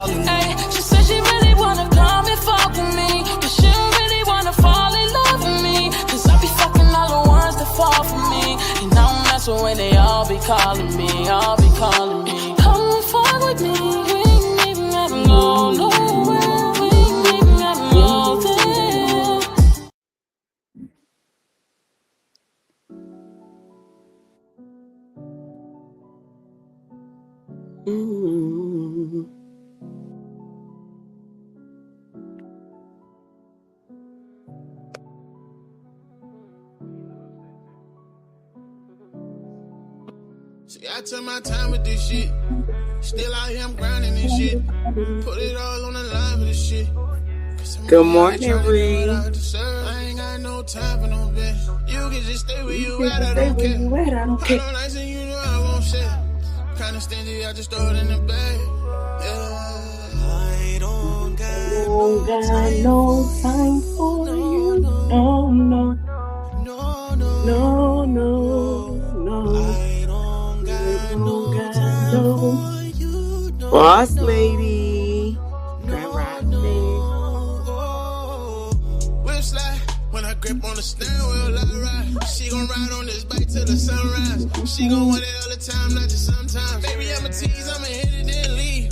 Hey, she said she really wanna come and fuck with me, but she don't really wanna fall in love with me. Cause I be fucking all the ones that fall for me. And I don't mess with when they all be calling me, all be calling me. Come fuck with me, we ain't even gotta go nowhere, we ain't even gotta go there. See, I took my time with this shit. Still out here, I'm grinding this shit. Put it all on the line for this shit. Good morning, Reed. I ain't got no time for no bitch. You can just stay where you at, I don't care. I don't like saying you know I won't share. Kinda stingy, I just throw it in the bag. Yeah. I don't got no time for you. No, no. no, no, No, no, no. I don't got no time for you. No, Boss lady. Grand Rising. Whip slide when I grip on the steering wheel, I ride. She gon' ride on this bike till the sunrise. She gon' want it all the time, not just sometimes. Baby, I'ma tease, I'ma hit it then leave.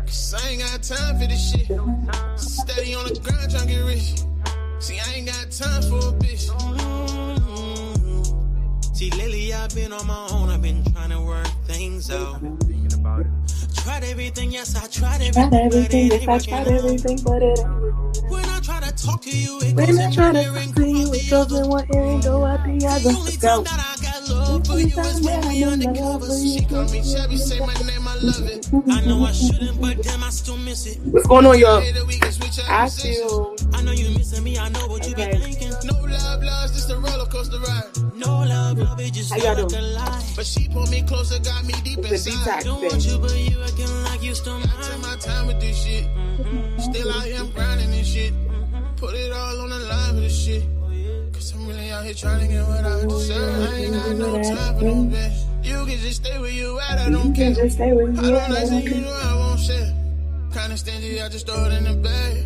Cause I ain't got time for this shit. Steady on the grind, tryna get rich. See, I ain't got time for a bitch. See, lately I've been on my own. I've been trying to work things out. Tried everything, yes, I tried everything. But it ain't. When I try to talk to you, it When goes I in try one to ear and talk go to you, out it the goes other. in one ear and go out the other. The only Let's go. time that I got love for you is when we undercover. She call me Chevy, say my name, I love it. I know I shouldn't, but damn, I still miss it. What's going on, y'all? We can switch up I positions. feel I know you missing me, I know what you be okay. thinking. No love, lost, just a roller coaster ride. No love, it just How y'all felt like doing? a lie. But she pulled me closer, got me deep It's a inside. detox Don't day. want you, but you acting like you still mine. I take my time with this shit. Still out here, I'm grinding this shit. Put it all on the line for this shit. Cause I'm really out here trying to get what I deserve. I ain't got no time for no bitch. You can just stay where you at, I don't care. Just stay with I you. don't like saying you know I won't share. Kinda stingy, I just throw it in the bag.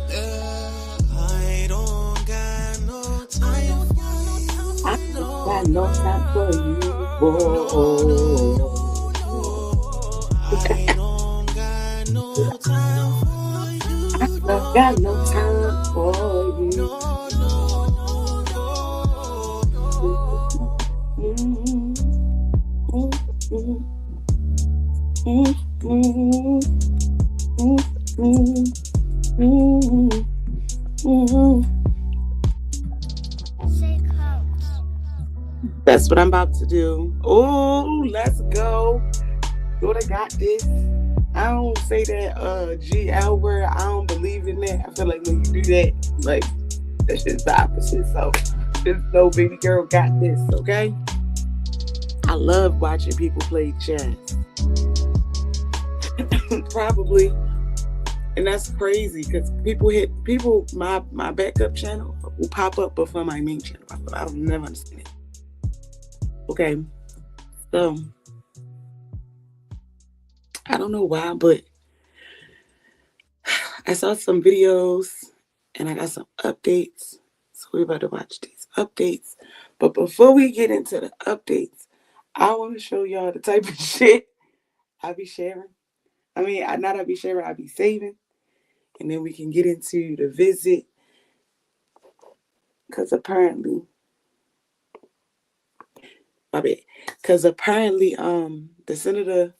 Yeah. I don't got no time for you. I got no time for you. Whoa. I don't got no time for you. I got no time for you. That's what I'm about to do. Oh, let's go. Lord, I got this. I don't say that GL word. I don't believe in that. I feel like when you do that, like, that's just the opposite. So just know, baby girl got this, okay? I love watching people play chess. Probably. And that's crazy because my backup channel will pop up before my main channel. I don't never understand it. Okay. So I don't know why, but I saw some videos and I got some updates. So we're about to watch these updates. But before we get into the updates, I want to show y'all the type of shit I be sharing. I be sharing, I be saving. And then we can get into the visit. Because apparently, the senator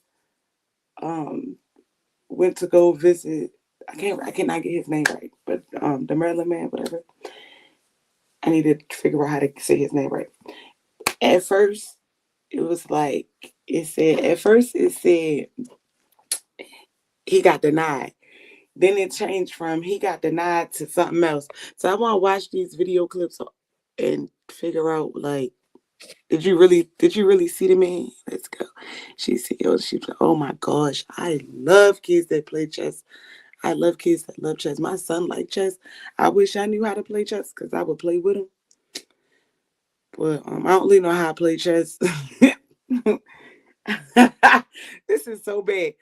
went to go visit. I cannot get his name right, but the Maryland man, whatever. I need to figure out how to say his name right. At first, it said he got denied. Then it changed from he got denied to something else. So I want to watch these video clips and figure out, like, did you really see the man? Let's go. She's like, oh my gosh, I love kids that play chess. I love kids that love chess. My son likes chess. I wish I knew how to play chess because I would play with him. But I don't really know how to play chess. This is so bad.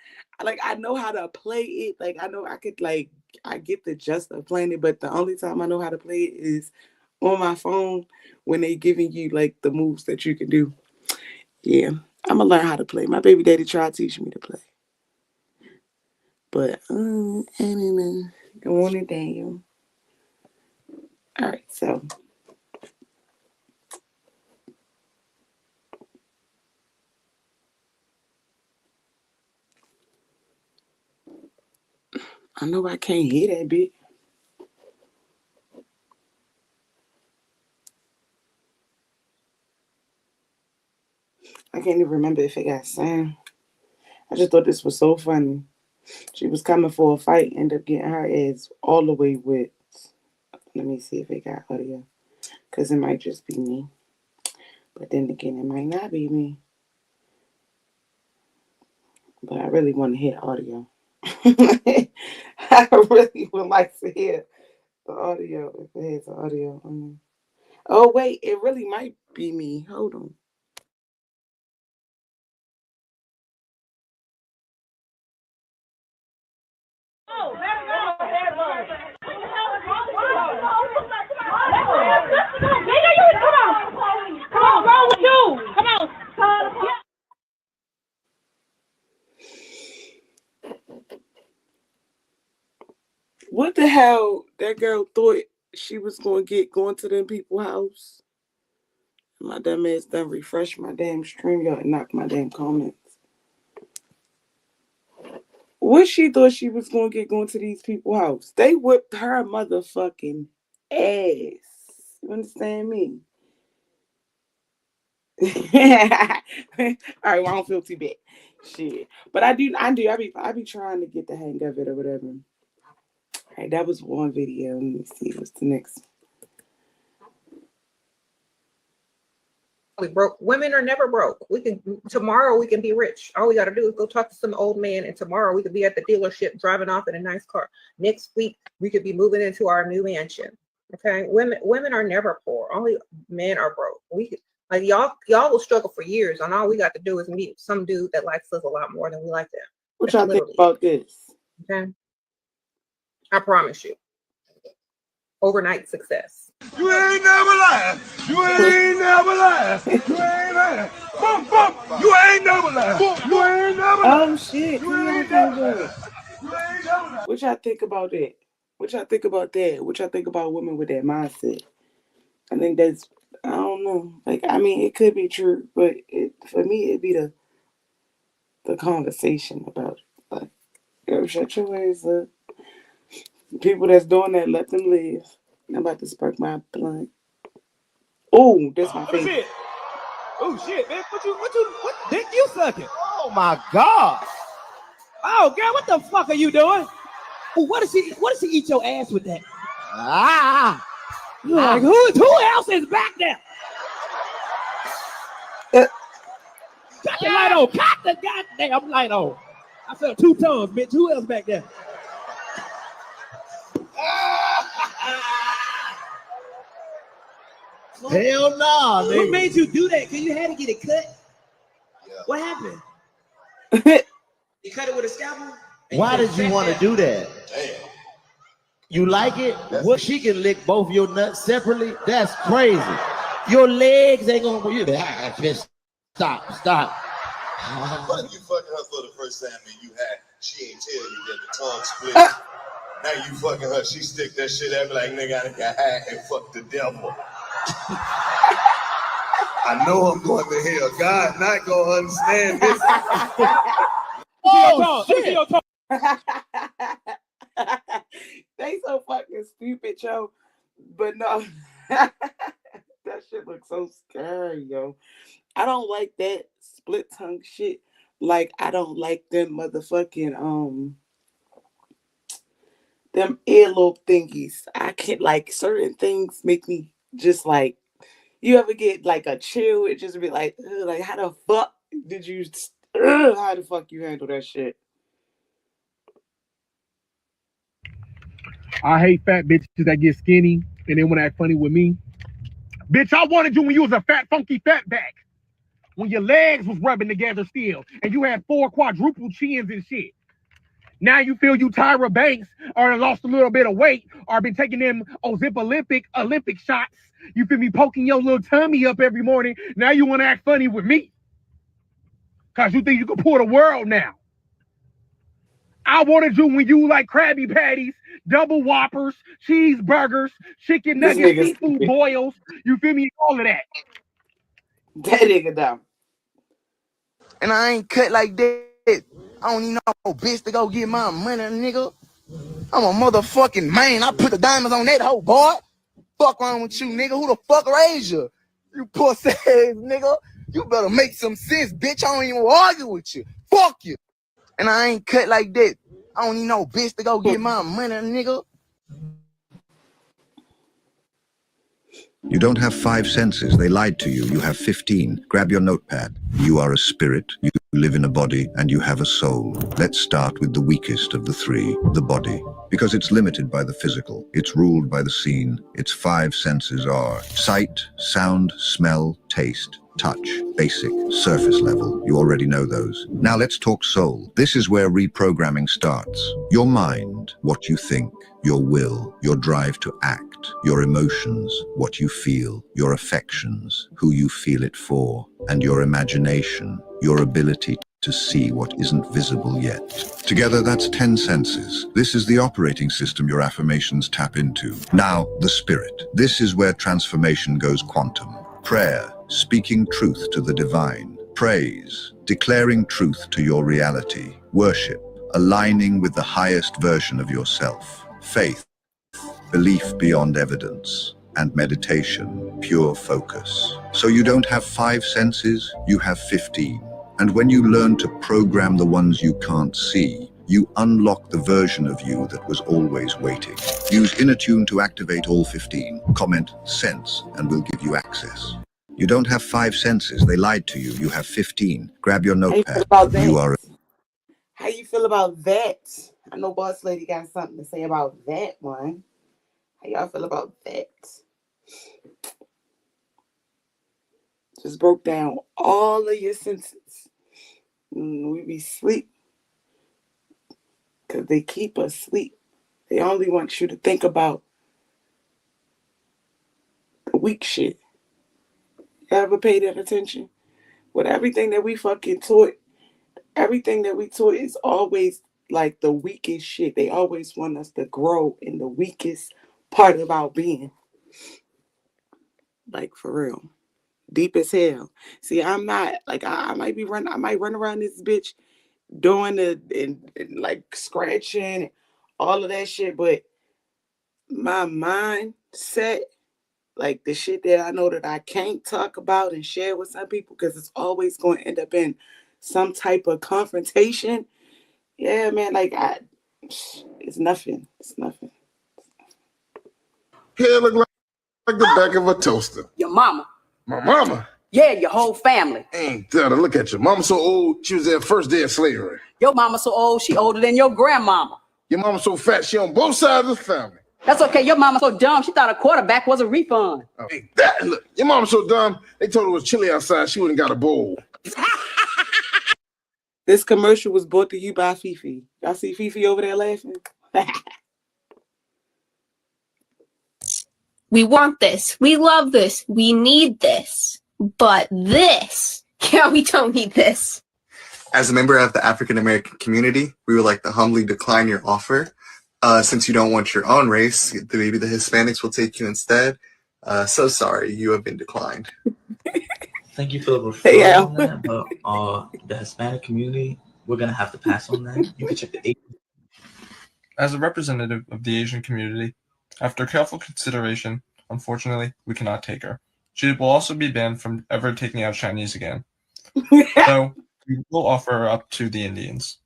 like I know how to play it. Like I know I could like I get the gist of playing it, but the only time I know how to play it is on my phone when they giving you like the moves that you can do. Yeah, I'm gonna learn how to play. My baby daddy tried to teach me to play, but I don't know. Good morning, Daniel. All right, so I know I can't hear that bit. I can't even remember if it got sound. I just thought this was so funny. She was coming for a fight, ended up getting her ass all the way with. Let me see if it got audio, cause it might just be me. But then again, it might not be me. But I really want to hear audio. I really would like to hear the audio if it has audio. Oh wait, it really might be me. Hold on. What the hell? That girl thought she was gonna get going to them people's house. My dumb ass done refresh my damn stream and knock my damn comments. What she thought she was gonna get going to these people's house? They whipped her motherfucking ass. You understand me? All right, well, I don't feel too bad. Shit. But I be trying to get the hang of it or whatever. All right, that was one video. Let me see what's the next. We broke. Women are never broke. We can tomorrow we can be rich. All we got to do is go talk to some old man, and tomorrow we could be at the dealership driving off in a nice car. Next week we could be moving into our new mansion. Okay, women are never poor. Only men are broke. We could, like y'all will struggle for years, and all we got to do is meet some dude that likes us a lot more than we like them. What y'all think about this? Okay, I promise you, overnight success. You ain't never lied. You ain't never lied. You ain't lied. Bump, bump. You ain't never lied. You ain't never lied. Oh shit! You ain't never lied. You ain't never lied. What y'all think about that? What y'all think about that? What y'all think about women with that mindset? I think that's I don't know. Like I mean, it could be true, but for me, it'd be the conversation about it. Like, yo, shut your ass up. People that's doing that, let them live. I'm about to spark my blunt. Oh, that's my favorite. Oh shit, man! What dick you sucking? Oh my god! Oh girl, what the fuck are you doing? Oh, what does she eat your ass with that? Like who else is back there? Cut the light on! Cut the goddamn light on! I felt 2 tongues, bitch. Who else back there? Hell nah, nigga. What made you do that? Cause you had to get it cut. Yeah. What happened? You cut it with a scalpel? Why did you want to do that? Damn. You like it? Well, she can lick both your nuts separately? That's crazy. Your legs ain't gonna be just stop. What if you fucking her for the first time and she ain't tell you that the tongue split? Now you fucking her, she stick that shit at me like nigga, I got high and fuck the devil. I know I'm going to hell. God not gonna understand this. Oh shit! They so fucking stupid, yo. But no, that shit looks so scary, yo. I don't like that split tongue shit. Like I don't like them motherfucking them earlobe thingies. I can't like certain things make me just like you ever get like a chill, it just be like how the fuck did you how the fuck you handle that shit? I hate fat bitches that get skinny and then want to act funny with me. Bitch, I wanted you when you was a fat, funky fat back. When your legs was rubbing together still and you had 4 quadruple chins and shit. Now you feel you Tyra Banks or lost a little bit of weight or been taking them Ozip Olympic shots. You feel me poking your little tummy up every morning. Now you want to act funny with me. Cause you think you can pull the world now. I wanted you when you like Krabby Patties, double whoppers, cheeseburgers, chicken This nuggets, nigga seafood stupid. boils. You feel me? All of that. That nigga dumb. And I ain't cut like that. I don't need no bitch to go get my money, nigga. I'm a motherfucking man. I put the diamonds on that hoe, boy. Fuck wrong with you, nigga? Who the fuck raised you? You pussy ass nigga. You better make some sense, bitch. I don't even argue with you. Fuck you. And I ain't cut like that. I don't need no bitch to go get my money, nigga. You don't have 5 senses. They lied to you. You have 15. Grab your notepad. You are a spirit. You live in a body and you have a soul. Let's start with the weakest of the 3, the body. Because it's limited by the physical. It's ruled by the scene. Its 5 senses are sight, sound, smell, taste, touch, basic, surface level. You already know those. Now let's talk soul. This is where reprogramming starts. Your mind, what you think, your will, your drive to act, your emotions, what you feel, your affections, who you feel it for, and your imagination, your ability to see what isn't visible yet. Together, that's 10 senses. This is the operating system your affirmations tap into. Now, the spirit. This is where transformation goes quantum. Prayer, speaking truth to the divine. Praise, declaring truth to your reality. Worship, aligning with the highest version of yourself. Faith, belief beyond evidence. And meditation, pure focus. So you don't have 5 senses, you have 15. And when you learn to program the ones you can't see, you unlock the version of you that was always waiting. Use InnerTune to activate all 15. Comment sense and we'll give you access. You don't have 5 senses. They lied to you. You have 15. Grab your How you feel notepad. about that? You are. How you feel about that? I know Boss Lady got something to say about that one. How y'all feel about that? Just broke down all of your senses. We be sleep because they keep us asleep. They only want you to think about the weak shit. You ever pay that attention? With everything that we fucking taught, everything that we taught is always like the weakest shit. They always want us to grow in the weakest part of our being. Like for real. Deep as hell. See, I'm not like I might run around this bitch doing and like scratching and all of that shit, but my mindset, like the shit that I know that I can't talk about and share with some people because it's always going to end up in some type of confrontation. Yeah, man, it's nothing. It's nothing. Hair look like the back of a toaster. Your mama. My mama. Yeah, your whole family. Ain't that a look at you. Mama so old, she was there first day of slavery. Your mama so old, she older than your grandmama. Your mama so fat, she on both sides of the family. That's okay. Your mama so dumb, she thought a quarterback was a refund. Oh, ain't that look. Your mama so dumb, they told her it was chilly outside, she wouldn't got a bowl. This commercial was brought to you by Fifi. Y'all see Fifi over there laughing? We want this. We love this. We need this. But this, yeah, we don't need this. As a member of the African American community, we would like to humbly decline your offer. Since you don't want your own race, maybe the Hispanics will take you instead. So sorry, you have been declined. Thank you for the referral on that, but the Hispanic community, we're going to have to pass on that. You can check the Asian. As a representative of the Asian community, after careful consideration, unfortunately, we cannot take her. She will also be banned from ever taking out Chinese again. So we will offer her up to the Indians.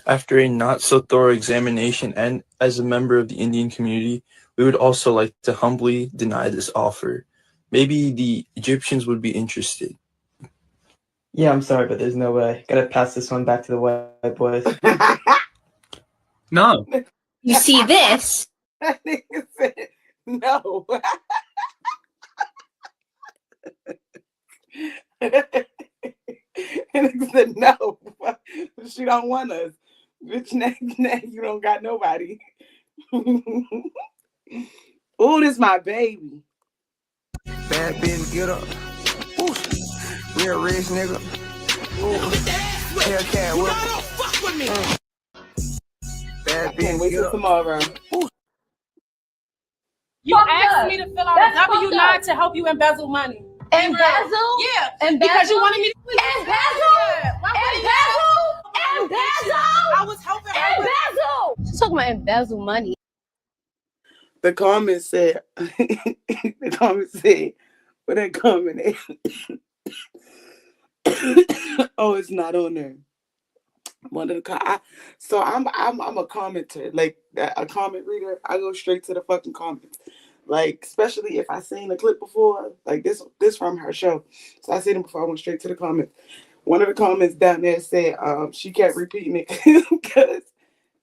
After a not so thorough examination and as a member of the Indian community, we would also like to humbly deny this offer. Maybe the Egyptians would be interested. Yeah, I'm sorry, but there's no way. Gotta pass this one back to the white boys. No. You see this? That nigga said no. And nigga said no. She don't want us. Bitch, now you don't got nobody. Oh, this my baby. Bad bitch, get up. Ooh, real rich nigga. Ooh, Hellcat, what? Fuck with me. Bad Can't bitch, wait get till up. tomorrow. You asked me to fill out a W-9 to help you embezzle money. Embezzle? Yeah. Embezzle? Because you wanted me to Embezzle? I was helping her with Embezzle? She's talking about embezzle money. The comment said, what that comment is? Oh, it's not on there. One of the so I'm a commenter, like a comment reader. I go straight to the fucking comments, like especially if I seen a clip before, like this from her show. So I seen it before. I went straight to the comments. One of the comments down there said she kept repeating it because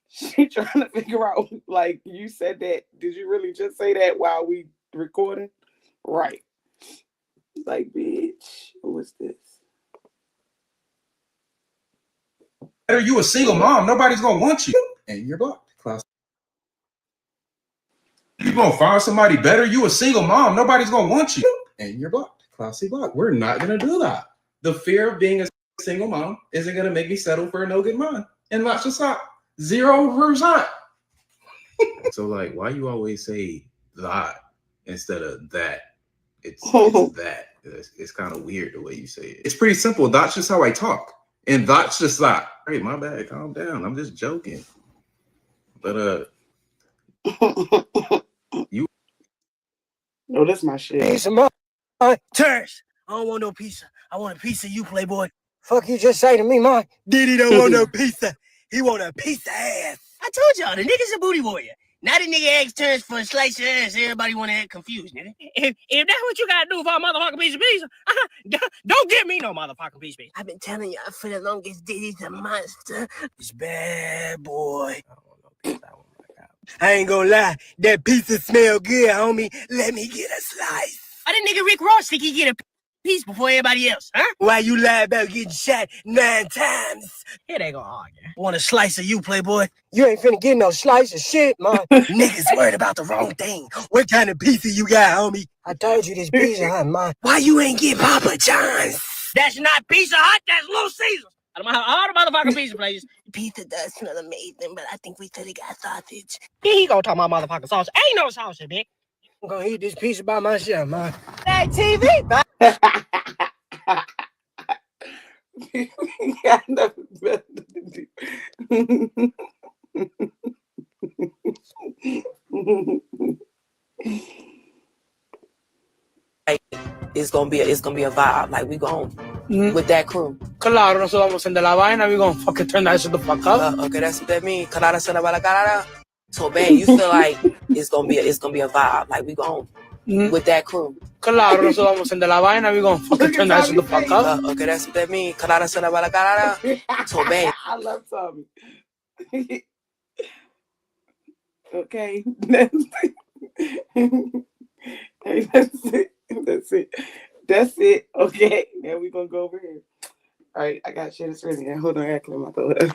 she trying to figure out, like, you said that. Did you really just say that while we recording? Right. Like, bitch, who is this? Are you a single mom? Nobody's gonna want you, and you're blocked. Class. You gonna find somebody better? You a single mom? Nobody's gonna want you, and you're blocked. Classy block. We're not gonna do that. The fear of being a single mom isn't gonna make me settle for a no good man, and that's just not 0%. So, like, why you always say that instead of that? It's that. It's kind of weird the way you say it. It's pretty simple. That's just how I talk. And that's just that. Hey, my bad. Calm down. I'm just joking. But you. No, that's my shit. Piece of my Terrence. I don't want no pizza. I want a piece of you, Playboy. Fuck you just say to me, man. Diddy don't want no pizza. He want a piece of ass. I told y'all, the nigga's a booty warrior. Now the nigga asks Terrence for a slice of ass. Everybody want to act confused, nigga. If that's what you gotta do for a motherfucking piece of pizza, don't give me no motherfucking piece of pizza. I've been telling y'all for the longest, Diddy's a monster. This bad boy. I ain't gonna lie, that pizza smell good, homie. Let me get a slice. I didn't nigga Rick Ross think he get a piece before everybody else, huh? Why you lie about getting shot 9 times? Here they gonna argue. Want a slice of you, Playboy? You ain't finna get no slice of shit, man. Niggas worried about the wrong thing. What kind of pizza you got, homie? I told you this Pizza Hut, man. Why you ain't get Papa John's? That's not Pizza Hut, that's Little Caesars. I don't know how all the motherfucking pizza places. Pizza does smell amazing, but I think we said it got sausage. He gonna talk about motherfucking sausage. Ain't no sausage, bitch. I'm gonna eat this pizza by myself, man. That TV, man. I never It's gonna be a vibe. Like we gon' with that crew. Claro, nosotros vamos a encender la vaina. We gonna fucking turn that shit the fuck up. Okay, that's what that means. Carada se la va la carada. So bang, you feel like it's gonna be a vibe. Like we gon' with that crew. Claro, nosotros vamos a encender la vaina. We gonna fucking turn that shit the fuck up. Okay, that's what that means. Carada se la va la carada. So bang. I love Tommy. Okay. That's it. That's it. That's it. Okay. Now we're gonna go over here. All right, I got shit. It's ready. Now hold on, I gotta clear my throat.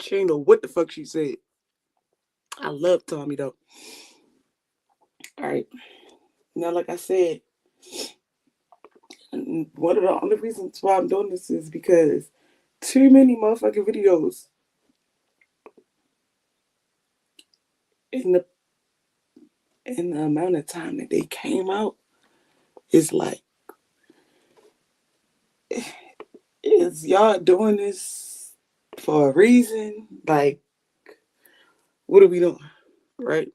She ain't know what the fuck she said. I love Tommy though. All right. Now, like I said, one of the only reasons why I'm doing this is because too many motherfucking videos in the amount of time that they came out is like, is y'all doing this for a reason? Like, what are we doing? Right?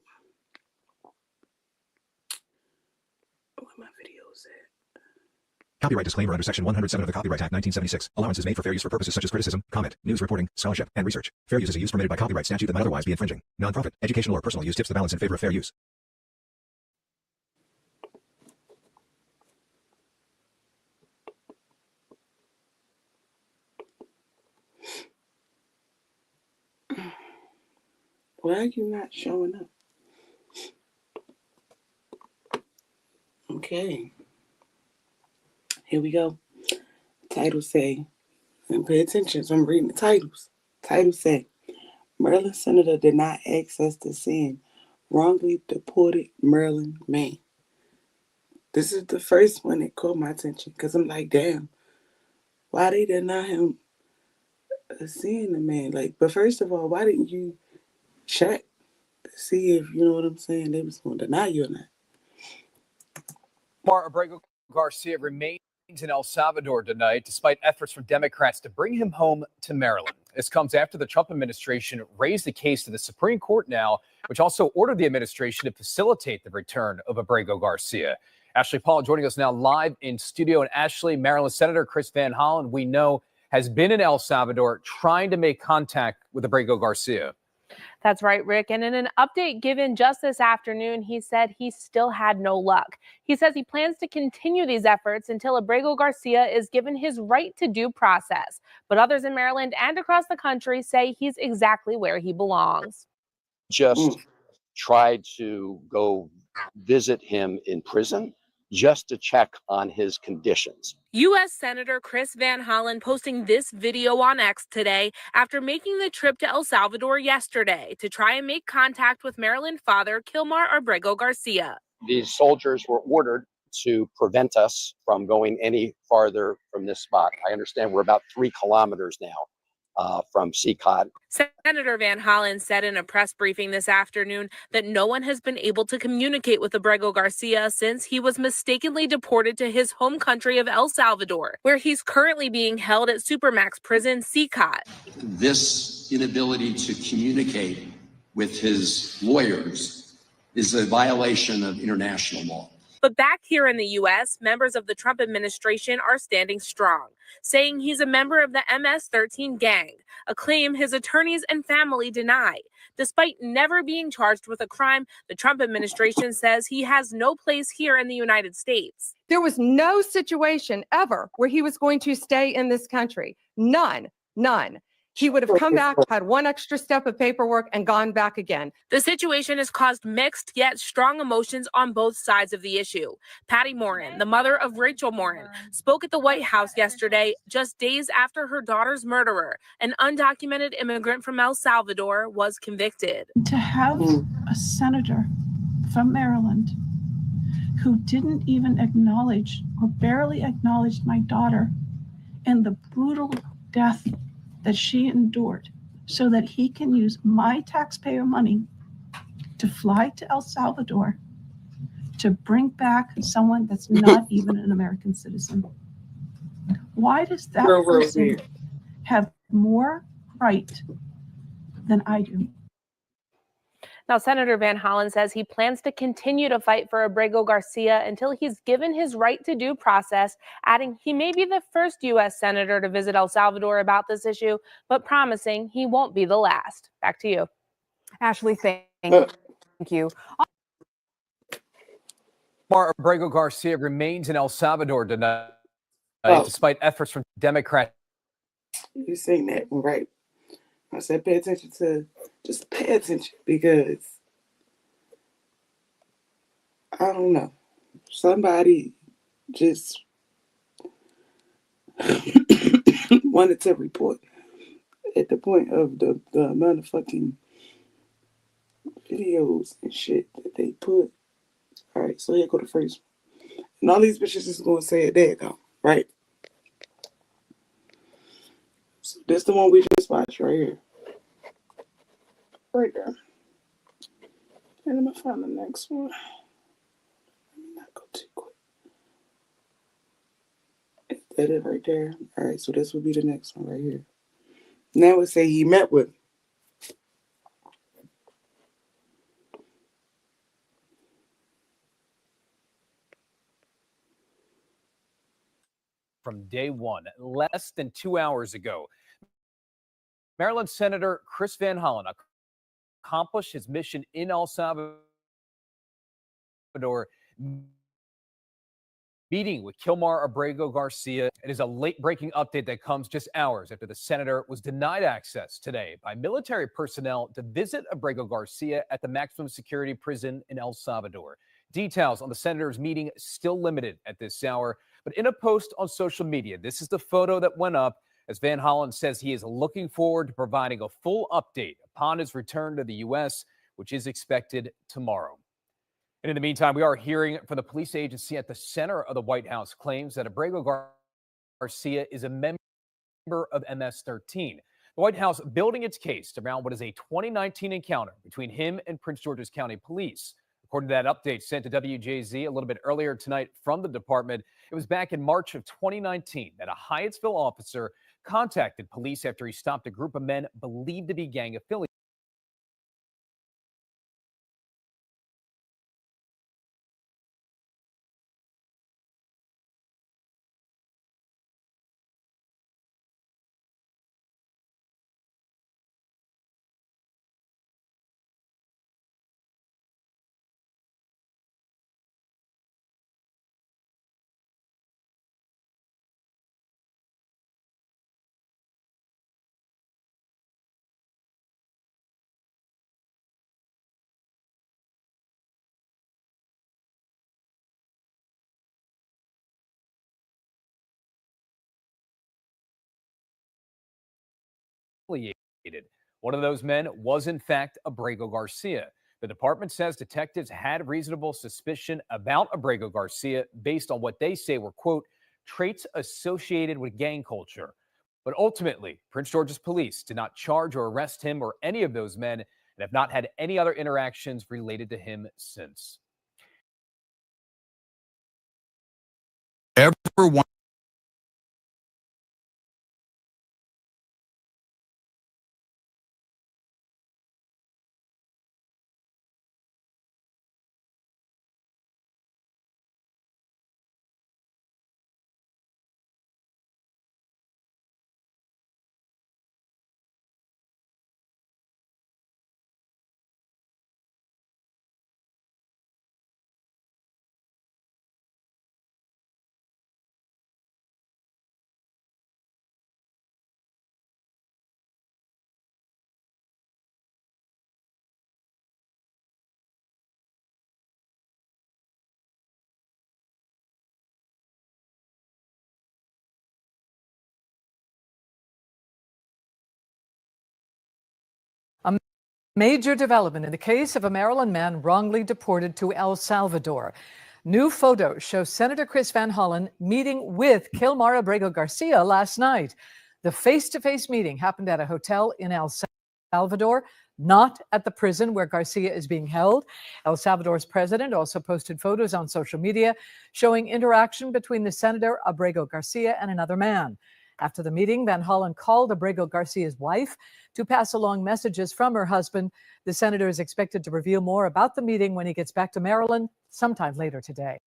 Copyright disclaimer under Section 107 of the Copyright Act 1976. Allowance is made for fair use for purposes such as criticism, comment, news reporting, scholarship, and research. Fair use is a use permitted by copyright statute that might otherwise be infringing. Non-profit, educational, or personal use tips the balance in favor of fair use. Why are you not showing up? Okay. Here we go. Title say, and pay attention, so I'm reading the titles. Title say, Maryland Senator denied access to seeing wrongly deported Maryland man. This is the first one that caught my attention because I'm like, damn, why they deny him seeing the man? Like, but first of all, why didn't you check to see if, you know what I'm saying, they was going to deny you or not? Omar Abrego Garcia remains in El Salvador tonight, despite efforts from Democrats to bring him home to Maryland. This comes after the Trump administration raised the case to the Supreme Court now, which also ordered the administration to facilitate the return of Abrego Garcia. Ashley Paul joining us now live in studio. And Ashley, Maryland Senator Chris Van Hollen, we know, has been in El Salvador trying to make contact with Abrego Garcia. That's right, Rick. And in an update given just this afternoon, he said he still had no luck. He says he plans to continue these efforts until Abrego Garcia is given his right to due process. But others in Maryland and across the country say he's exactly where he belongs. Just tried to go visit him in prison just to check on his conditions. U.S. Senator Chris Van Hollen posting this video on X today after making the trip to El Salvador yesterday to try and make contact with Maryland father Kilmar Abrego Garcia. These soldiers were ordered to prevent us from going any farther from this spot. I understand we're about 3 kilometers now from CCOT. Senator Van Hollen said in a press briefing this afternoon that no one has been able to communicate with Abrego Garcia since he was mistakenly deported to his home country of El Salvador, where he's currently being held at Supermax prison CCOT. This inability to communicate with his lawyers is a violation of international law. But back here in the U.S., members of the Trump administration are standing strong, saying he's a member of the MS-13 gang, a claim his attorneys and family deny. Despite never being charged with a crime, the Trump administration says he has no place here in the United States. There was no situation ever where he was going to stay in this country. None. He would have come back, had one extra step of paperwork, and gone back again. The situation has caused mixed yet strong emotions on both sides of the issue. Patty Morin, the mother of Rachel Morin, spoke at the White House yesterday, just days after her daughter's murderer, an undocumented immigrant from El Salvador, was convicted. To have a senator from Maryland who didn't even acknowledge or barely acknowledged my daughter and the brutal death that she endured so that he can use my taxpayer money to fly to El Salvador to bring back someone that's not even an American citizen. Why does that person have more right than I do? Now, Senator Van Hollen says he plans to continue to fight for Abrego Garcia until he's given his right to due process, adding he may be the first U.S. senator to visit El Salvador about this issue, but promising he won't be the last. Back to you. Ashley, thank you. Omar Abrego Garcia remains in El Salvador tonight, despite efforts from Democrats. You saying that right. I said pay attention because I don't know. Somebody just wanted to report at the point of the amount of fucking videos and shit that they put. All right, so here go the first one. And all these bitches is going to say it, there you go, right? So this the one we just watched right here. Right there. And I'm going to find the next one. Let me not go too quick. That is right there. All right, so this will be the next one right here. Now it say he met with him. From day one, less than 2 hours ago, Maryland Senator Chris Van Hollen accomplished his mission in El Salvador, meeting with Kilmar Abrego Garcia. It is a late-breaking update that comes just hours after the senator was denied access today by military personnel to visit Abrego Garcia at the maximum security prison in El Salvador. Details on the senator's meeting still limited at this hour, but in a post on social media, this is the photo that went up as Van Hollen says he is looking forward to providing a full update upon his return to the U.S., which is expected tomorrow. And in the meantime, we are hearing from the police agency at the center of the White House claims that Abrego Garcia is a member of MS-13. The White House building its case around what is a 2019 encounter between him and Prince George's County Police. According to that update sent to WJZ a little bit earlier tonight from the department, it was back in March of 2019 that a Hyattsville officer contacted police after he stopped a group of men believed to be gang affiliated. One of those men was, in fact, Abrego Garcia. The department says detectives had reasonable suspicion about Abrego Garcia based on what they say were, quote, traits associated with gang culture. But ultimately, Prince George's police did not charge or arrest him or any of those men and have not had any other interactions related to him since. Everyone. A major development in the case of a Maryland man wrongly deported to El Salvador. New photos show Senator Chris Van Hollen meeting with Kilmar Abrego Garcia last night. The face-to-face meeting happened at a hotel in El Salvador, not at the prison where Garcia is being held. El Salvador's president also posted photos on social media showing interaction between the Senator Abrego Garcia and another man. After the meeting, Van Hollen called Abrego Garcia's wife to pass along messages from her husband. The senator is expected to reveal more about the meeting when he gets back to Maryland sometime later today.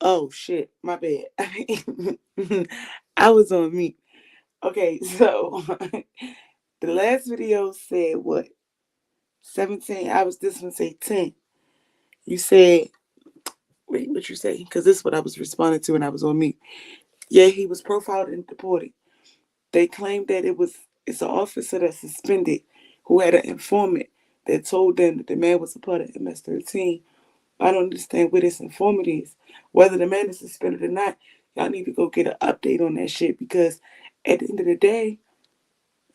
Oh shit, my bad. I was on mute. Okay, so the last video said what? 17 hours, this one say 10. You said, wait, what what you say, because this is what I was responding to when I was on mute. Yeah, he was profiled and deported. They claimed that it's an officer that suspended who had an informant that told them that the man was a part of MS-13. I don't understand where this informant is. Whether the man is suspended or not, y'all need to go get an update on that shit, because at the end of the day,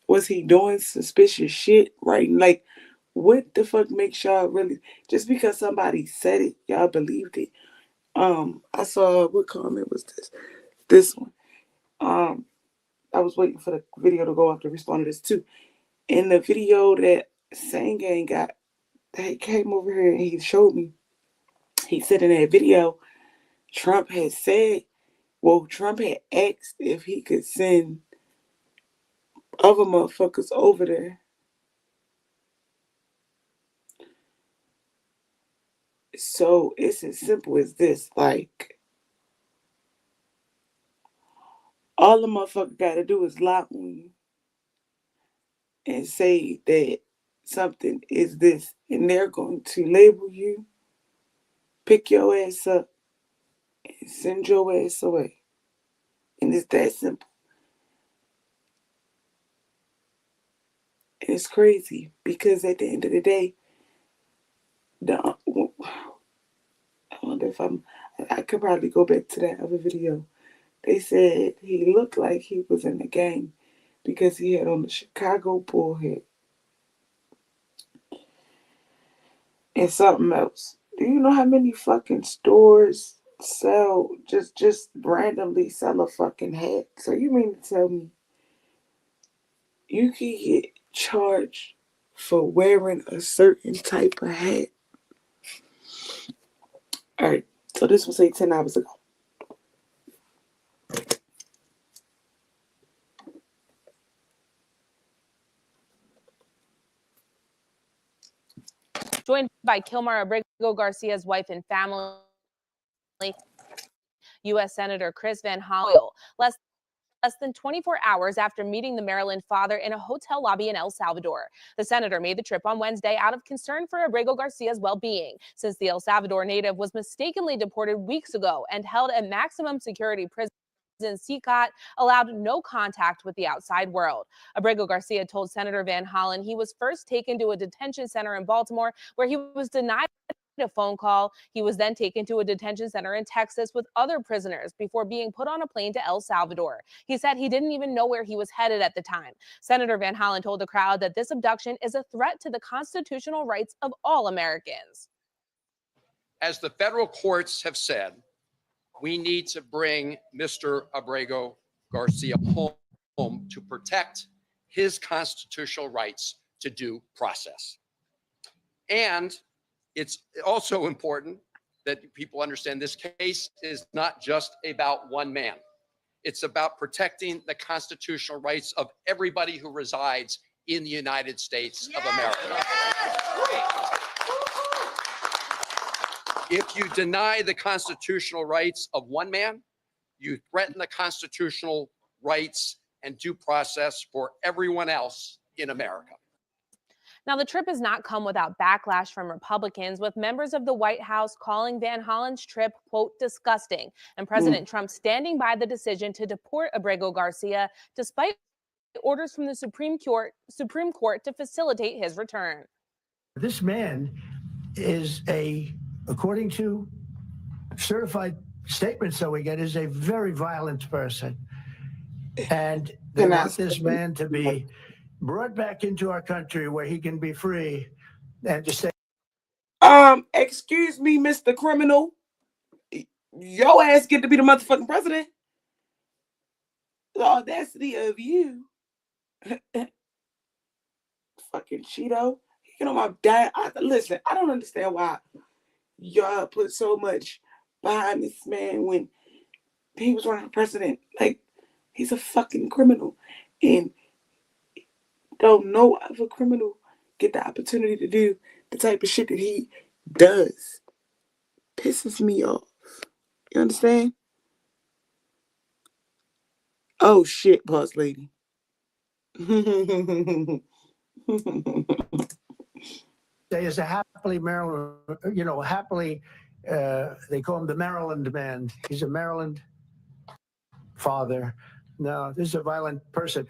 was he doing suspicious shit? Right? Like, what the fuck makes y'all really, just because somebody said it, y'all believed it? I saw, what comment was this? This one. I was waiting for the video to go off to respond to this too. In the video that Sangang got, he came over here and he showed me. He said in that video, Trump had said, well, Trump had asked if he could send other motherfuckers over there. So it's as simple as this. Like, all the motherfucker got to do is lie on you and say that something is this, and they're going to label you, pick your ass up, and send your ass away. And it's that simple. And it's crazy because at the end of the day, I wonder if I could probably go back to that other video. They said he looked like he was in the gang because he had on the Chicago Bull hat and something else. Do you know how many fucking stores sell, just randomly sell a fucking hat? So you mean to tell me you can get charged for wearing a certain type of hat? All right, so this was say 10 hours ago. Joined by Kilmar Abrego Garcia's wife and family, U.S. Senator Chris Van Hollen. Less than 24 hours after meeting the Maryland father in a hotel lobby in El Salvador. The senator made the trip on Wednesday out of concern for Abrego Garcia's well-being, since the El Salvador native was mistakenly deported weeks ago and held at maximum security prison. CCOT allowed no contact with the outside world. Abrego Garcia told Senator Van Hollen he was first taken to a detention center in Baltimore where he was denied a phone call. He was then taken to a detention center in Texas with other prisoners before being put on a plane to El Salvador. He said he didn't even know where he was headed at the time. Senator Van Hollen told the crowd that this abduction is a threat to the constitutional rights of all Americans. As the federal courts have said, we need to bring Mr. Abrego Garcia home to protect his constitutional rights to due process. And it's also important that people understand this case is not just about one man. It's about protecting the constitutional rights of everybody who resides in the United States of America. If you deny the constitutional rights of one man, you threaten the constitutional rights and due process for everyone else in America. Now, the trip has not come without backlash from Republicans, with members of the White House calling Van Hollen's trip, quote, disgusting, and President Trump standing by the decision to deport Abrego Garcia despite orders from the Supreme Court to facilitate his return. This man is according to certified statements that we get, is a very violent person. And they want this man to be brought back into our country where he can be free and to say, excuse me, Mr. Criminal. Your ass get to be the motherfucking president. The audacity of you. Fucking Cheeto. You know my dad. Listen, I don't understand why y'all put so much behind this man when he was running for president. Like, he's a fucking criminal. And don't no other criminal get the opportunity to do the type of shit that he does. Pisses me off. You understand? Oh shit, boss lady. say is a happily Maryland, happily They call him the Maryland man. He's a Maryland father. No, this is a violent person.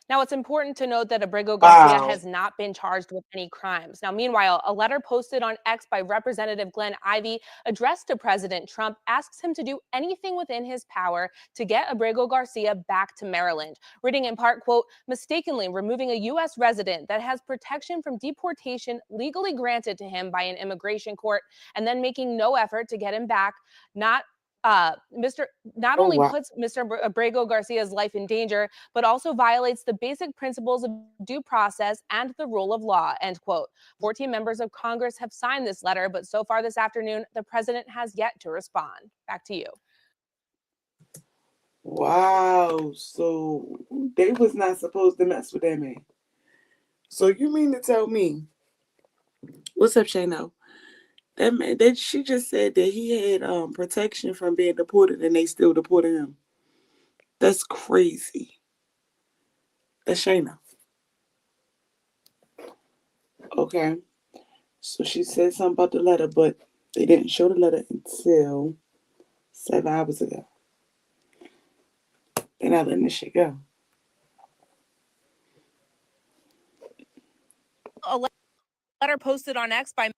Now, it's important to note that Abrego Garcia Wow. has not been charged with any crimes. Now, meanwhile, a letter posted on X by Representative Glenn Ivey addressed to President Trump asks him to do anything within his power to get Abrego Garcia back to Maryland. Reading in part, quote, mistakenly removing a U.S. resident that has protection from deportation legally granted to him by an immigration court and then making no effort to get him back, not only puts Mr. Abrego Garcia's life in danger, but also violates the basic principles of due process and the rule of law, end quote. 14 members of Congress have signed this letter, but so far this afternoon, the president has yet to respond. Back to you. Wow. So they was not supposed to mess with that man. So you mean to tell me, what's up, Shano? That man, she just said that he had protection from being deported and they still deported him. That's crazy. That's Shayna. Okay. So she said something about the letter, but they didn't show the letter until 7 hours ago. They're not letting this shit go. A letter posted on X by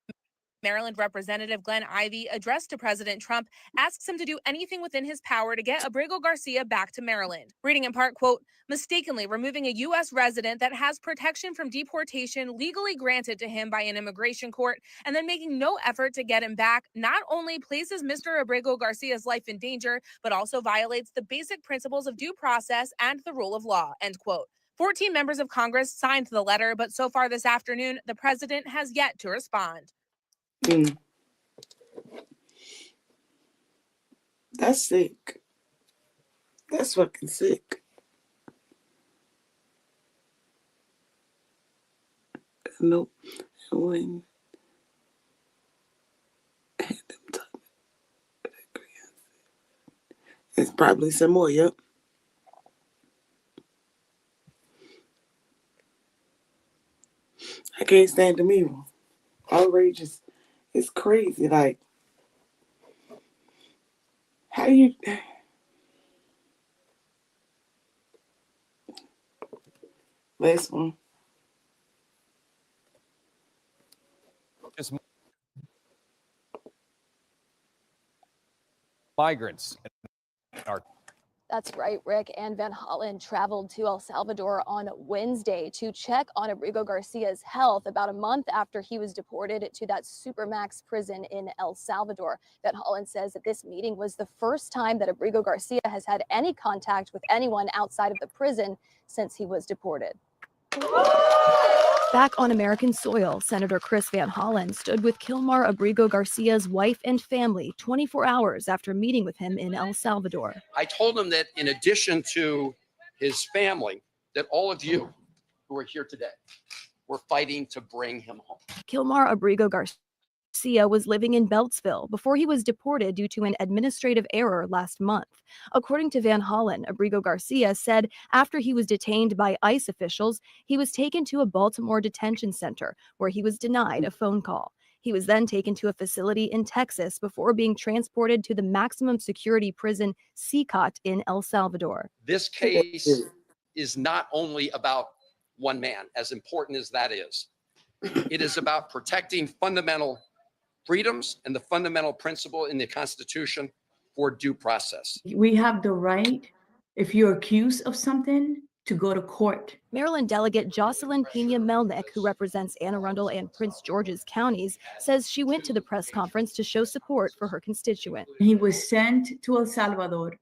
Maryland Representative Glenn Ivey addressed to President Trump asks him to do anything within his power to get Abrego Garcia back to Maryland. Reading in part, quote, mistakenly removing a U.S. resident that has protection from deportation legally granted to him by an immigration court and then making no effort to get him back not only places Mr. Abrego Garcia's life in danger, but also violates the basic principles of due process and the rule of law, end quote. 14 members of Congress signed the letter, but so far this afternoon, the president has yet to respond. That's sick. That's fucking sick. Nope. When it's probably some more, yep. I can't stand the evil. Outrageous. It's crazy. Like, how you... Last one. Just migrants are. That's right, Rick. Ann Van Hollen traveled to El Salvador on Wednesday to check on Abrego Garcia's health about a month after he was deported to that Supermax prison in El Salvador. Van Hollen says that this meeting was the first time that Abrego Garcia has had any contact with anyone outside of the prison since he was deported. Back on American soil, Senator Chris Van Hollen stood with Kilmar Abrego Garcia's wife and family 24 hours after meeting with him in El Salvador. I told him that in addition to his family, that all of you who are here today were fighting to bring him home. Kilmar Abrego Garcia was living in Beltsville before he was deported due to an administrative error last month. According to Van Hollen, Abrego Garcia said after he was detained by ICE officials, he was taken to a Baltimore detention center where he was denied a phone call. He was then taken to a facility in Texas before being transported to the maximum security prison CCOT in El Salvador. This case is not only about one man, as important as that is. It is about protecting fundamental freedoms and the fundamental principle in the Constitution for due process. We have the right, if you're accused of something, to go to court. Maryland delegate Jocelyn Pena Melnick, who represents Anne Arundel and Prince George's counties, says she went to the press conference to show support for her constituent. He was sent to El Salvador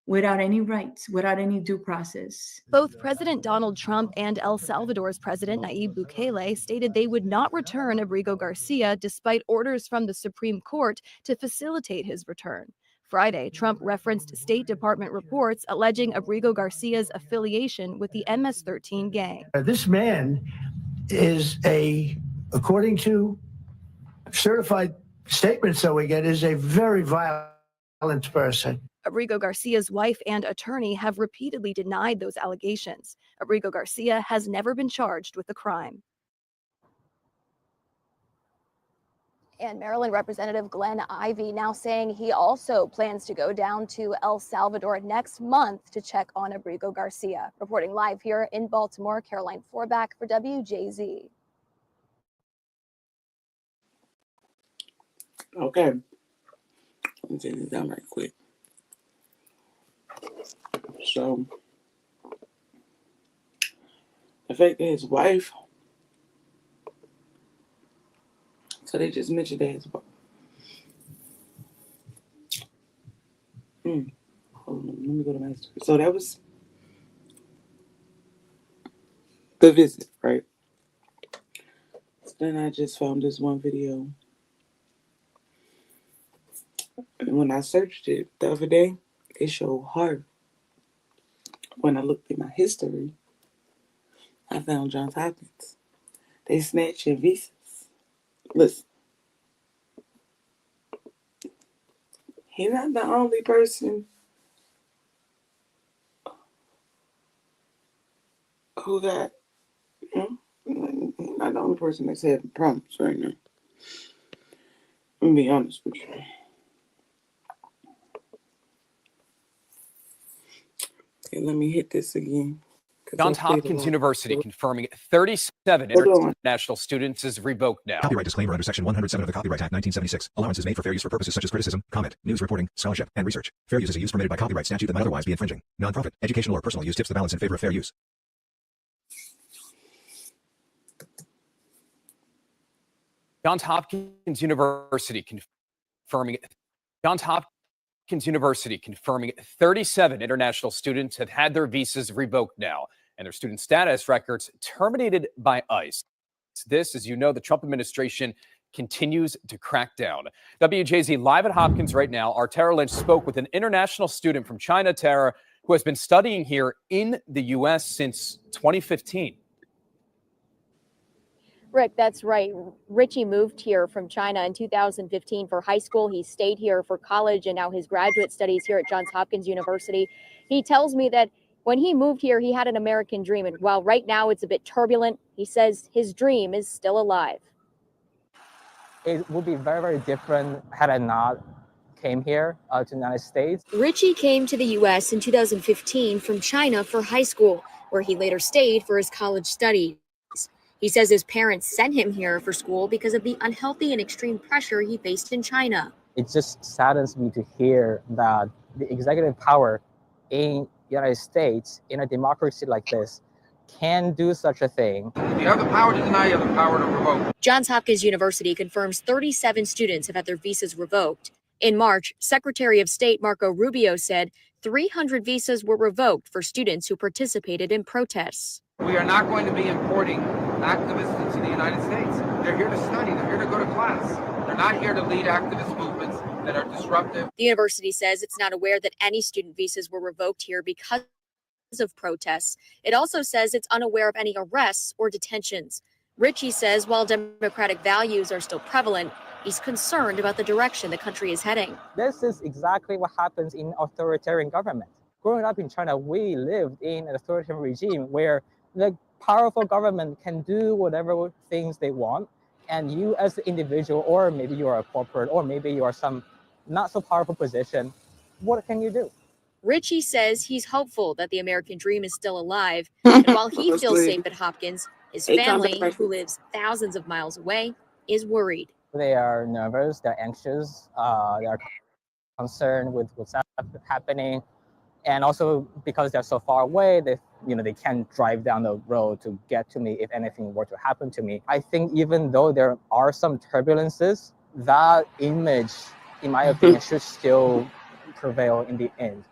without any rights, without any due process. Both President Donald Trump and El Salvador's President Nayib Bukele stated they would not return Abrego Garcia despite orders from the Supreme Court to facilitate his return. Friday, Trump referenced State Department reports alleging Abrego Garcia's affiliation with the MS-13 gang. This man is according to certified statements that we get, is a very violent person. Abrego Garcia's wife and attorney have repeatedly denied those allegations. Abrego Garcia has never been charged with the crime. And Maryland Representative Glenn Ivey now saying he also plans to go down to El Salvador next month to check on Abrigo Garcia. Reporting live here in Baltimore, Caroline Forback for WJZ. Okay. Let me take this down right quick. So, the fact that his wife, so they just mentioned that his wife. Hold on, let me go to my story. So that was the visit, right? So then I just found this one video. And when I searched it the other day, it showed her. When I looked at my history, I found Johns Hopkins. They snatched your visas. Listen, he's not the only person who got, he's not the only person that's having problems right now. Let me be honest with you. Okay, let me hit this again. Johns Hopkins University confirming 37 international students is revoked now. Copyright disclaimer under Section 107 of the Copyright Act 1976. Allowances made for fair use for purposes such as criticism, comment, news reporting, scholarship, and research. Fair use is a use permitted by copyright statute that might otherwise be infringing. Nonprofit, educational, or personal use tips the balance in favor of fair use. Johns Hopkins University confirming 37 international students have had their visas revoked now and their student status records terminated by ICE. This, as you know, the Trump administration continues to crack down. WJZ live at Hopkins right now. Our Tara Lynch spoke with an international student from China, Tara, who has been studying here in the U.S. since 2015. Rick, that's right. Richie moved here from China in 2015 for high school. He stayed here for college and now his graduate studies here at Johns Hopkins University. He tells me that when he moved here, he had an American dream. And while right now it's a bit turbulent, he says his dream is still alive. It would be very, very different had I not came here to the United States. Richie came to the U.S. in 2015 from China for high school, where he later stayed for his college studies. He says his parents sent him here for school because of the unhealthy and extreme pressure he faced in China. It just saddens me to hear that the executive power in the United States, in a democracy like this, can do such a thing. If you have the power to deny, you have the power to revoke. Johns Hopkins University confirms 37 students have had their visas revoked. In March, Secretary of State Marco Rubio said 300 visas were revoked for students who participated in protests. We are not going to be importing activists into the United States. They're here to study. They're here to go to class. They're not here to lead activist movements that are disruptive. The university says it's not aware that any student visas were revoked here because of protests. It also says it's unaware of any arrests or detentions. Richie says while democratic values are still prevalent, he's concerned about the direction the country is heading. This is exactly what happens in authoritarian government. Growing up in China, we lived in an authoritarian regime where the powerful government can do whatever things they want, and you as an individual, or maybe you are a corporate, or maybe you are some not so powerful position, what can you do? Richie says he's hopeful that the American dream is still alive, and while he feels safe at Hopkins, his family, who lives thousands of miles away, is worried. They are nervous, they're anxious, they are concerned with what's happening, and also because they're so far away, they can't drive down the road to get to me if anything were to happen to me. I think even though there are some turbulences, that image, in my opinion, should still prevail in the end.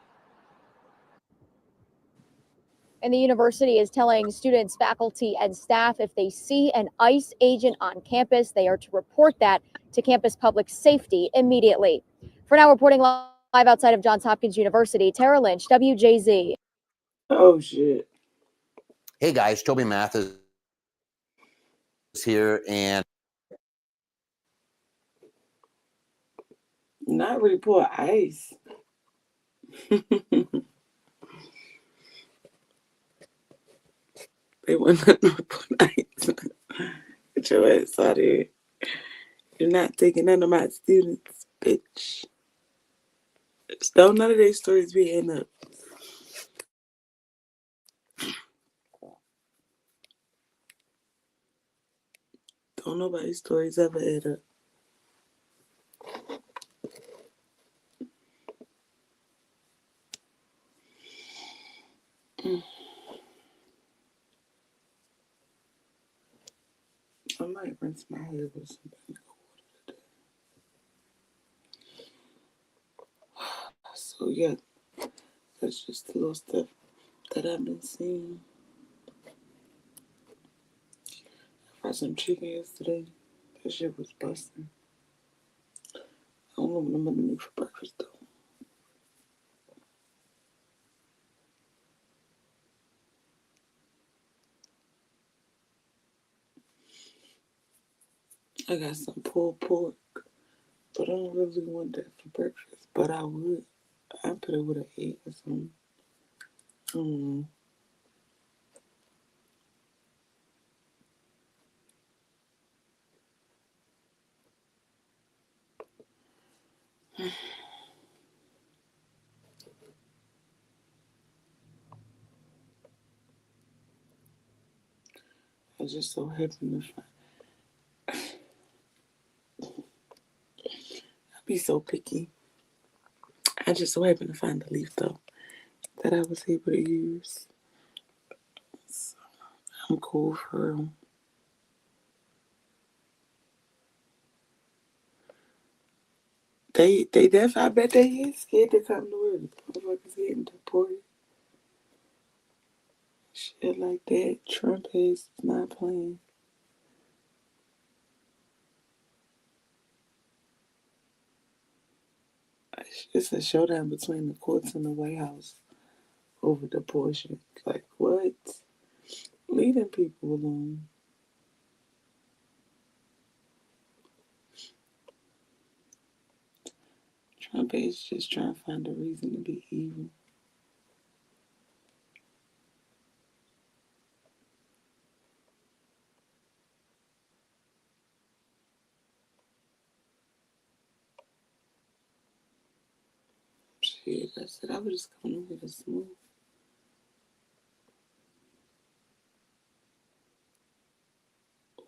And the university is telling students, faculty, and staff if they see an ICE agent on campus, they are to report that to campus public safety immediately. For now, reporting live outside of Johns Hopkins University, Tara Lynch, WJZ. Oh, shit. Hey, guys, Toby Mathis here, and not report ICE. They wouldn't report ICE. Get your ass out of here. You're not taking none of my students, bitch. Don't none of their stories be adding up. Don't nobody's stories ever add up. I might rinse my hair with something. So yeah, that's just the little stuff that I've been seeing. I fried some chicken yesterday. That shit was busting. I don't know what I'm gonna make for breakfast though. I got some pulled pork, but I don't really want that for breakfast. But I would. I put it with an egg or something. I just so happen to find. I be so picky. I just so happen to find the leaf though that I was able to use. So I'm cool for real. They definitely, I bet they is scared to come to work. Motherfuckers getting deported. Shit like that. Trump is not playing. It's a showdown between the courts and the White House over the portion. Like, what? Leave them people alone. Trump is just trying to find a reason to be evil. Shit, I said I would just come over to smooth.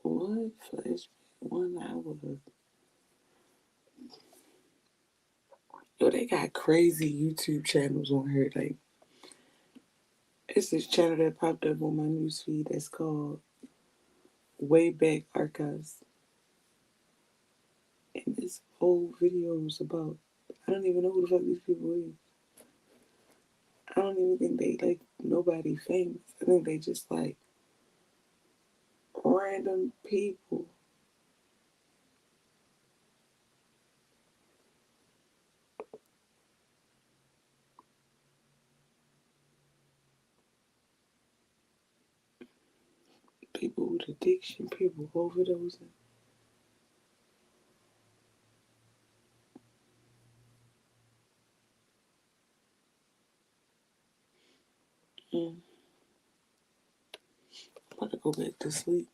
What? Flashback 1 hour. Yo, they got crazy YouTube channels on here. Like, it's this channel that popped up on my newsfeed that's called Wayback Archives. And it's old videos about, I don't even know who the fuck these people is. I don't even think they like nobody famous. I think they just like random people. People with addiction, people overdosing. I'm about to go back to sleep.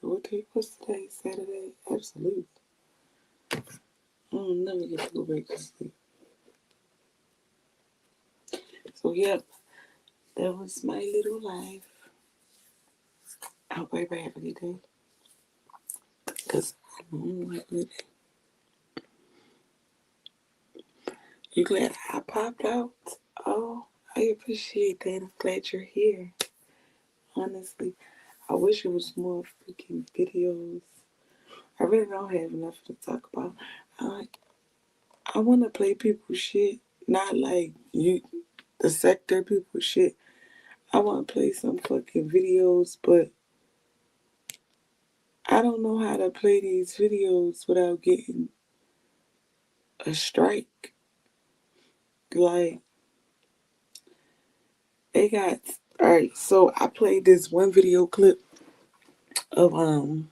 What day was today? Saturday? Absolutely. I'll never get to go back to sleep. So, yep, that was my little life. I hope everybody have a good day. Because I don't have a good day. You glad I popped out? Oh, I appreciate that. I'm glad you're here. Honestly, I wish it was more freaking videos. I really don't have enough to talk about. I want to play people's shit, not like you, the sector people's shit. I want to play some fucking videos, but I don't know how to play these videos without getting a strike. Like, they got, alright, so I played this one video clip of, oh,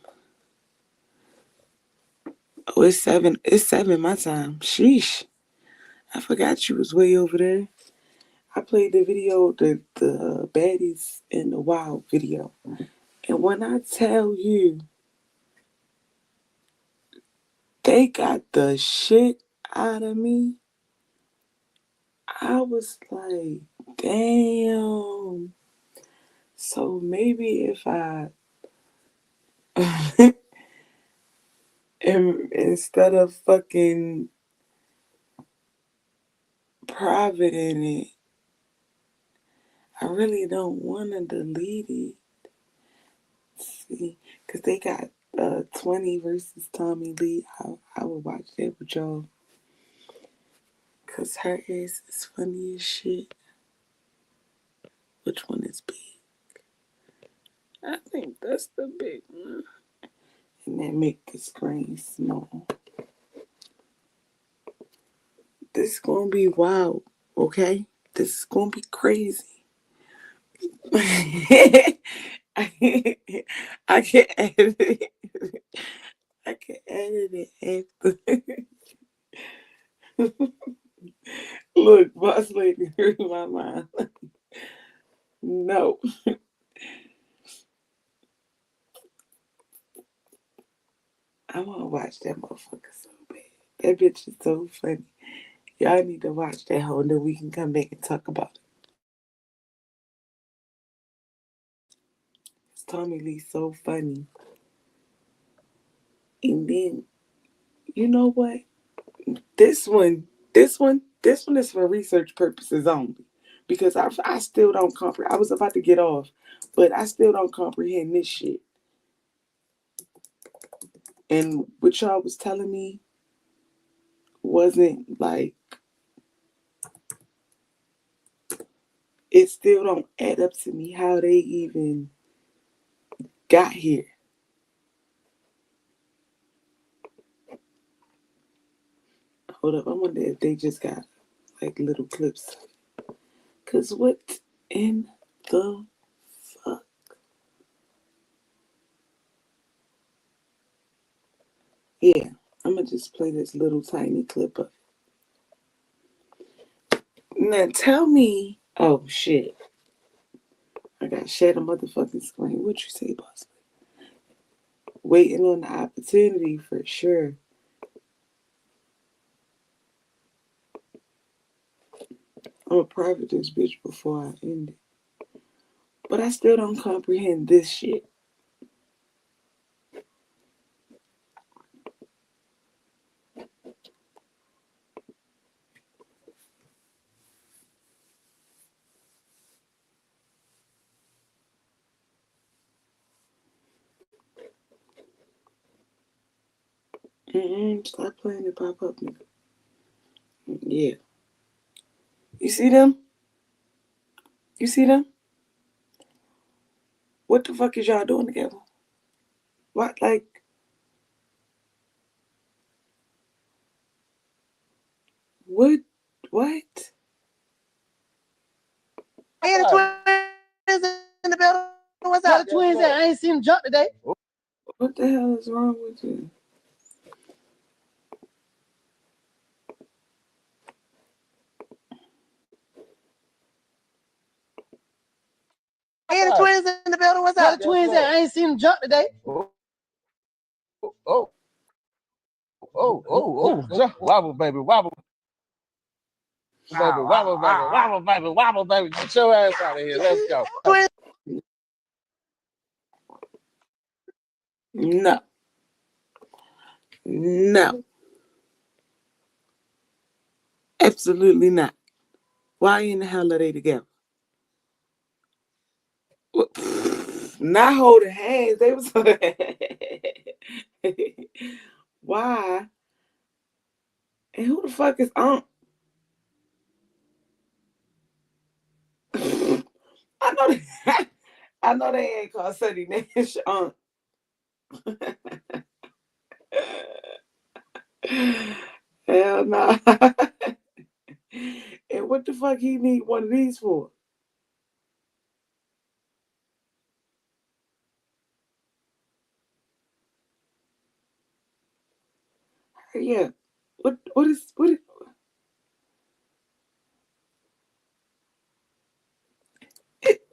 it's seven my time. Sheesh. I forgot you was way over there. I played the video, the baddies in the wild video. And when I tell you, They got the shit out of me. I was like, damn. So maybe if I instead of fucking private in it, I really don't want to delete it. See, because they got 20 versus Tommy Lee. I would watch that with y'all. Because her ass is funny as shit. Which one is big? I think that's the big one. And then make the screen small. This is going to be wild, okay? This is going to be crazy. I can edit it. I can edit it after. Look, boss lady, read my mind. No. I want to watch that motherfucker so bad. That bitch is so funny. Y'all need to watch that whole, and then we can come back and talk about it. Tommy Lee's so funny. And then, you know what? This one is for research purposes only. Because I still don't comprehend. I was about to get off, but I still don't comprehend this shit. And what y'all was telling me wasn't like, it still don't add up to me how they even got here. Hold up, I wonder if they just got like little clips. Cause what in the fuck? Yeah, I'm gonna just play this little tiny clip of it. Now tell me, oh shit. I got share the motherfucking screen. What you say, boss? Waiting on the opportunity for sure. I'm gonna private this bitch before I end it. But I still don't comprehend this shit. Stop playing it pop up, nigga. Yeah. You see them? You see them? What the fuck is y'all doing together? What, like? What? What? Hey, the twins in the building. What's up? The twins at? I ain't seen them jump today. What the hell is wrong with you? Hey, the twins in the building. What's up? The twins at? I ain't seen them jump today. Wobble, baby, wobble. Baby, wobble, baby, wobble, baby, wobble, baby. Get your ass out of here. Let's go. No. No. Absolutely not. Why in the hell are they together? Not holding hands. They was. Why? And who the fuck is Aunt? I know they, I know they ain't called Sunny Nash Aunt. Hell no. And what the fuck he need one of these for? Yeah. What is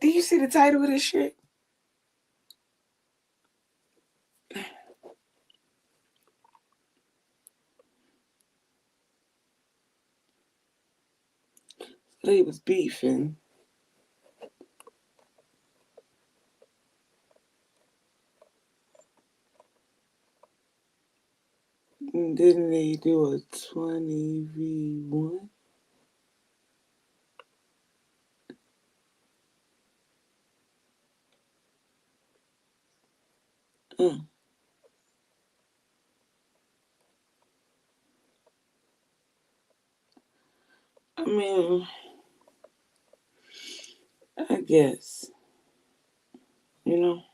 do you see the title of this shit? They was beefing. And didn't they do a 20v1? I mean, I guess, you know.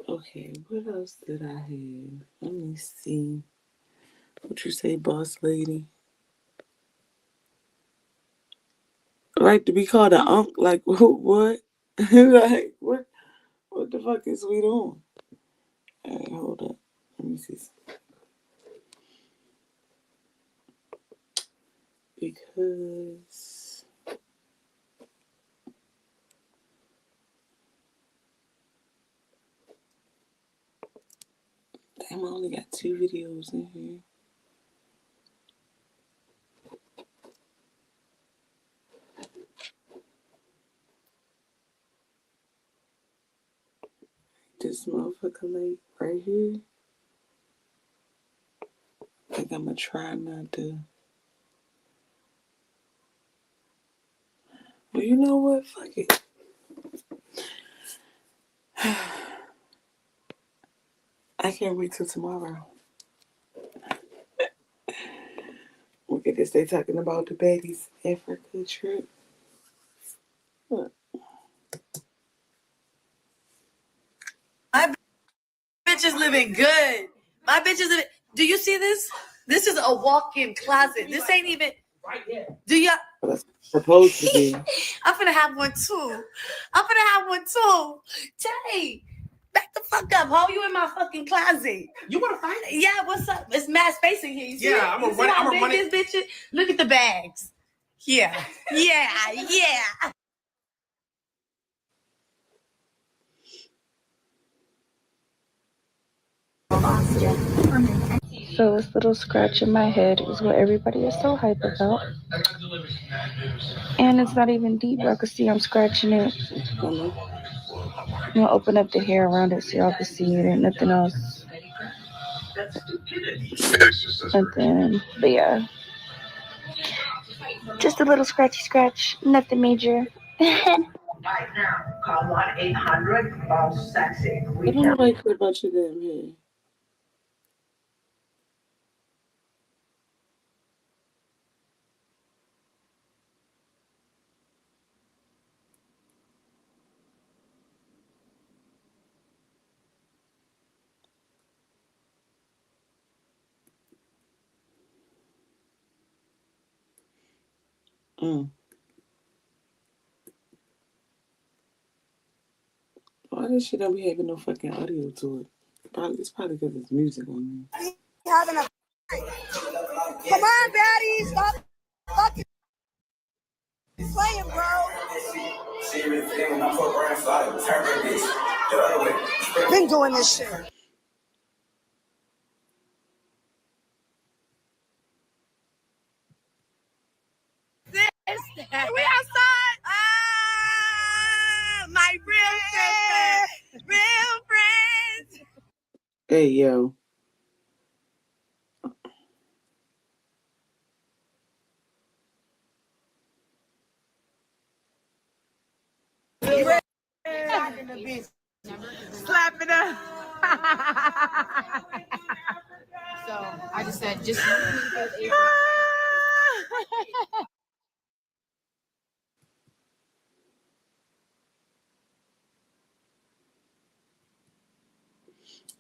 Okay, what else did I have? Let me see. What you say, boss lady? Like to be called an unk? Like what? Like what? What the fuck is we doing? All right, hold up. Let me see. Because damn, I only got 2 videos in here. This motherfucker like right here. I think I'm gonna try not to. Well, you know what? Fuck it. I can't wait till tomorrow. Look at this. They talking about the baby's Africa trip. Look. My bitch is living good. My bitch is living. Do you see this? This is a walk-in closet. This ain't even. Do you? That's supposed to be. I'm gonna have one too. Jay, back the fuck up. How you in my fucking closet? You wanna fight? Yeah. What's up? It's mad space in here. You see? Yeah, I'm you a see run. how I'm a big run this bitch is? Look at the bags. Yeah. Yeah. So this little scratch in my head is what everybody is so hype about. And it's not even deep. Y'all can see I'm scratching it. I'm gonna open up the hair around it so y'all can see it and nothing else. But yeah. Just a little scratchy scratch. Nothing major. Right now, call 1-800-BOSS-SEXY. I don't know why I care about your damn hair. Why this shit don't be having no fucking audio to it? It's probably because it's music on there. Having a. Come on, Daddy. Stop fucking playing, bro. Been doing this shit. We outside. My real sister. Real friends. Hey, yo. Slapping her. So I just said, just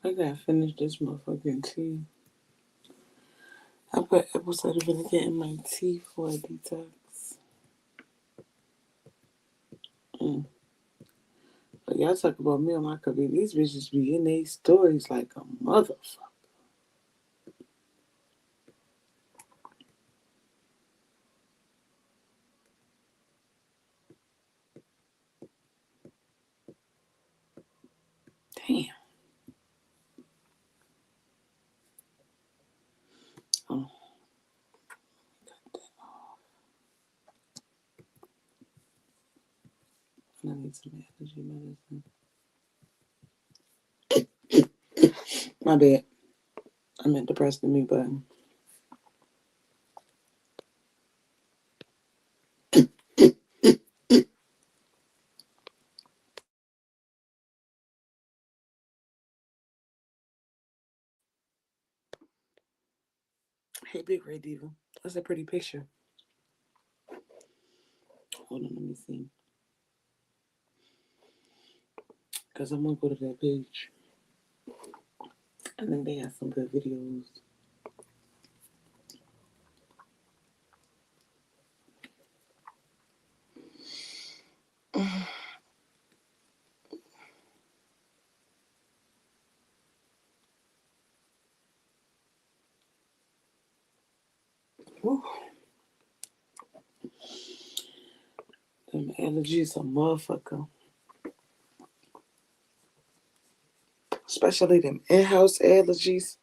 I gotta finish this motherfucking tea. I put episode of vinegar in my tea for a detox. But y'all talk about me on my career. These bitches be in their stories like a motherfucker. I need some allergy medicine. My bad. I meant to press the mute button. Hey, Big Red Diva. That's a pretty picture. Hold on, let me see. Because I'm going to go to that page. I think they have some good videos. Whew. Them allergies a motherfucker. Especially them in-house allergies.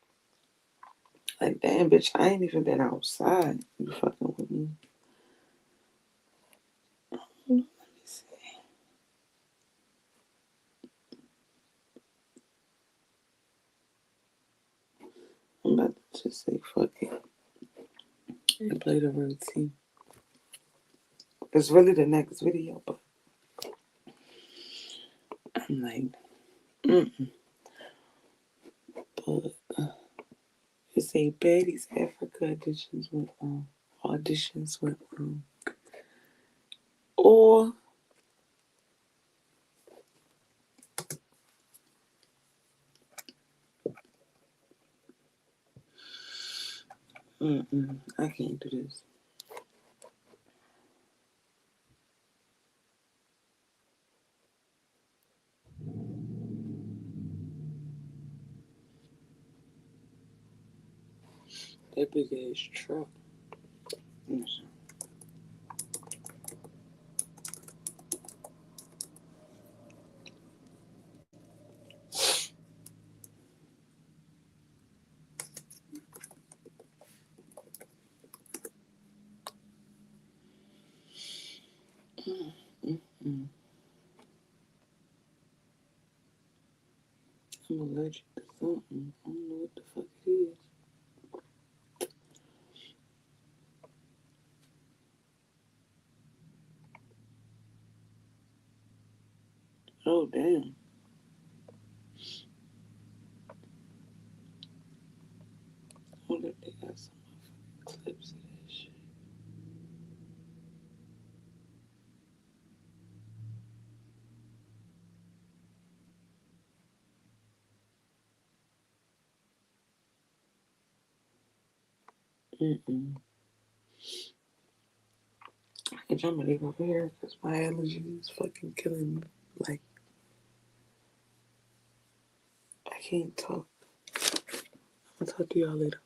Like, damn, bitch, I ain't even been outside. You fucking with me. Let me see. I'm about to just say fuck it and play the routine. It's really the next video, but I'm like, But it's a Baddies Africa auditions went wrong. Or I can't do this. That big ass truck. I'm allergic to something. I don't know what the fuck it is. Oh, damn. I wonder if they got some clips of that shit. I'm gonna leave over here because my allergy is fucking killing me. Like, I can't talk. I'll talk to y'all later.